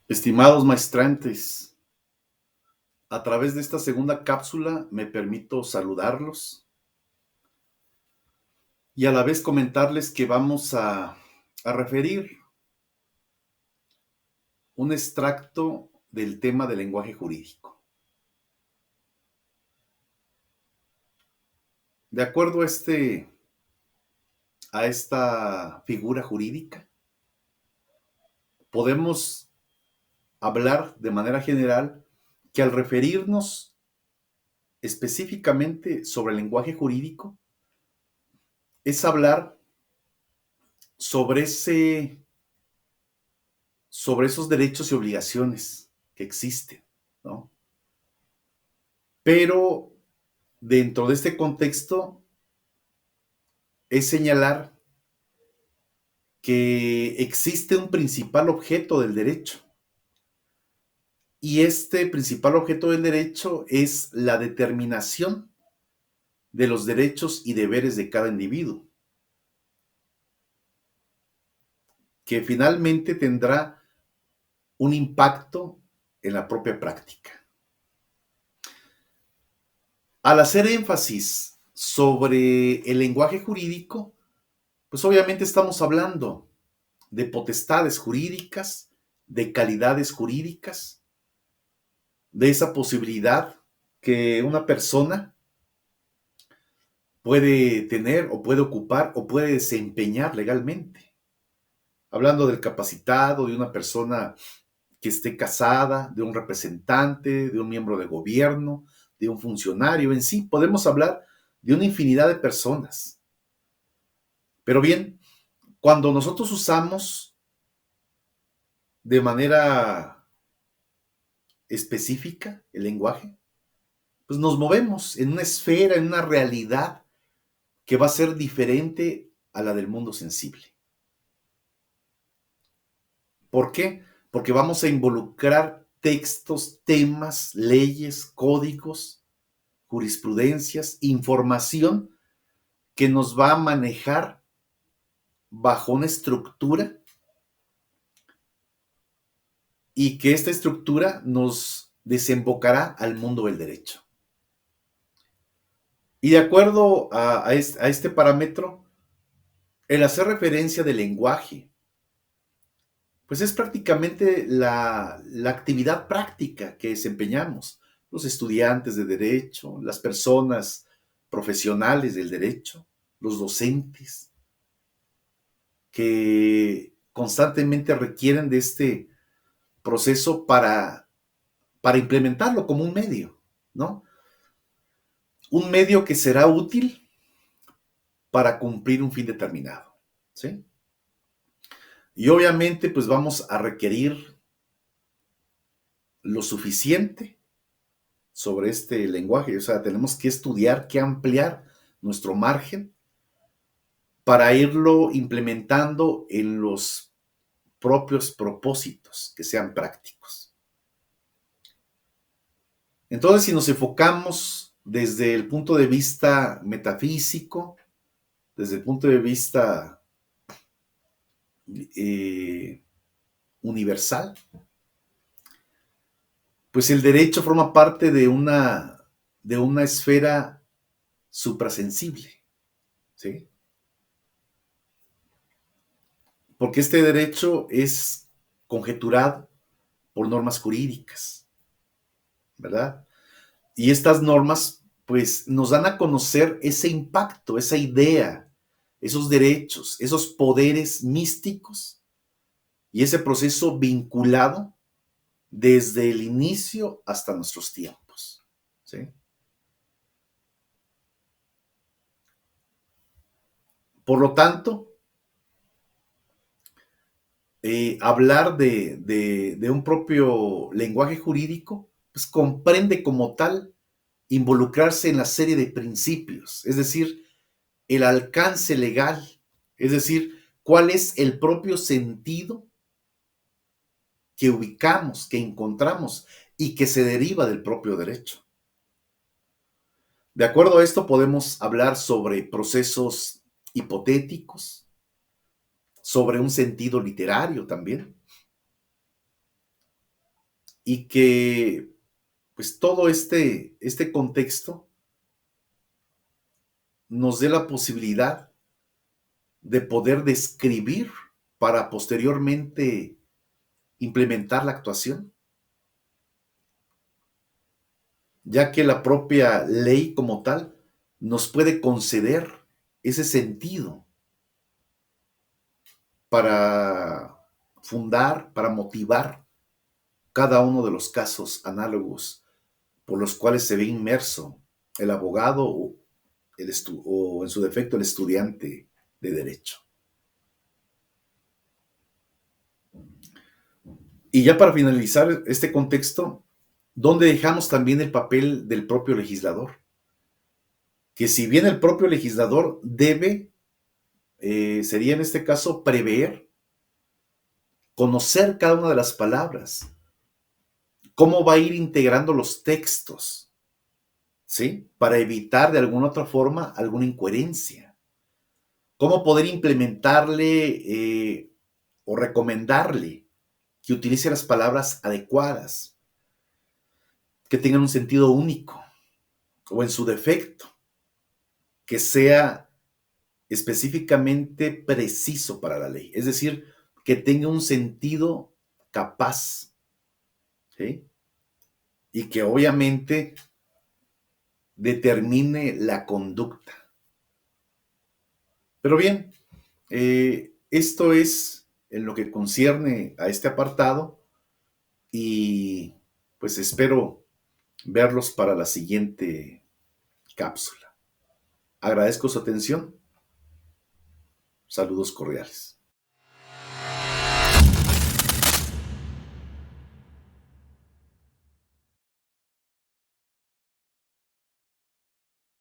Estimados maestrantes, a través de esta segunda cápsula me permito saludarlos y a la vez comentarles que vamos a referir un extracto del tema del lenguaje jurídico. De acuerdo a esta figura jurídica, podemos hablar de manera general que al referirnos específicamente sobre el lenguaje jurídico, es hablar sobre sobre esos derechos y obligaciones que existen, ¿no? Pero dentro de este contexto es señalar que existe un principal objeto del derecho y este principal objeto del derecho es la determinación de los derechos y deberes de cada individuo, que finalmente tendrá un impacto en la propia práctica. Al hacer énfasis sobre el lenguaje jurídico, pues obviamente estamos hablando de potestades jurídicas, de calidades jurídicas, de esa posibilidad que una persona puede tener o puede ocupar o puede desempeñar legalmente. Hablando del capacitado, de una persona que esté casada, de un representante, de un miembro de gobierno, de un funcionario en sí, podemos hablar de una infinidad de personas. Pero bien, cuando nosotros usamos de manera específica el lenguaje, pues nos movemos en una esfera, en una realidad que va a ser diferente a la del mundo sensible. ¿Por qué? Porque vamos a involucrar textos, temas, leyes, códigos, jurisprudencias, información que nos va a manejar bajo una estructura y que esta estructura nos desembocará al mundo del derecho. Y de acuerdo a este parámetro, el hacer referencia del lenguaje, pues es prácticamente la actividad práctica que desempeñamos los estudiantes de derecho, las personas profesionales del derecho, los docentes, que constantemente requieren de este proceso para implementarlo como un medio, ¿no? Un medio que será útil para cumplir un fin determinado, ¿sí? Y obviamente, pues vamos a requerir lo suficiente sobre este lenguaje, o sea, tenemos que estudiar, que ampliar nuestro margen para irlo implementando en los propios propósitos que sean prácticos. Entonces, si nos enfocamos desde el punto de vista metafísico, desde el punto de vista eh, universal, pues el derecho forma parte de una esfera suprasensible, ¿sí? Porque este derecho es conjeturado por normas jurídicas, ¿verdad? Y estas normas, pues, nos dan a conocer ese impacto, esa idea, esos derechos, esos poderes místicos y ese proceso vinculado desde el inicio hasta nuestros tiempos, ¿sí? Por lo tanto, hablar de un propio lenguaje jurídico, pues comprende como tal involucrarse en la serie de principios, es decir, el alcance legal, es decir, cuál es el propio sentido que ubicamos, que encontramos y que se deriva del propio derecho. De acuerdo a esto podemos hablar sobre procesos hipotéticos, sobre un sentido literario también, y que pues todo este contexto nos dé la posibilidad de poder describir para posteriormente implementar la actuación, ya que la propia ley como tal nos puede conceder ese sentido para fundar, para motivar cada uno de los casos análogos por los cuales se ve inmerso el abogado o en su defecto el estudiante de derecho. Y ya para finalizar este contexto, ¿dónde dejamos también el papel del propio legislador? Que si bien el propio legislador debe, sería en este caso, prever, conocer cada una de las palabras, cómo va a ir integrando los textos, ¿sí? Para evitar de alguna otra forma alguna incoherencia. Cómo poder implementarle o recomendarle que utilice las palabras adecuadas, que tengan un sentido único, o en su defecto, que sea específicamente preciso para la ley. Es decir, que tenga un sentido capaz, ¿sí? Y que obviamente determine la conducta. Pero bien, esto es en lo que concierne a este apartado y pues espero verlos para la siguiente cápsula. Agradezco su atención. Saludos cordiales.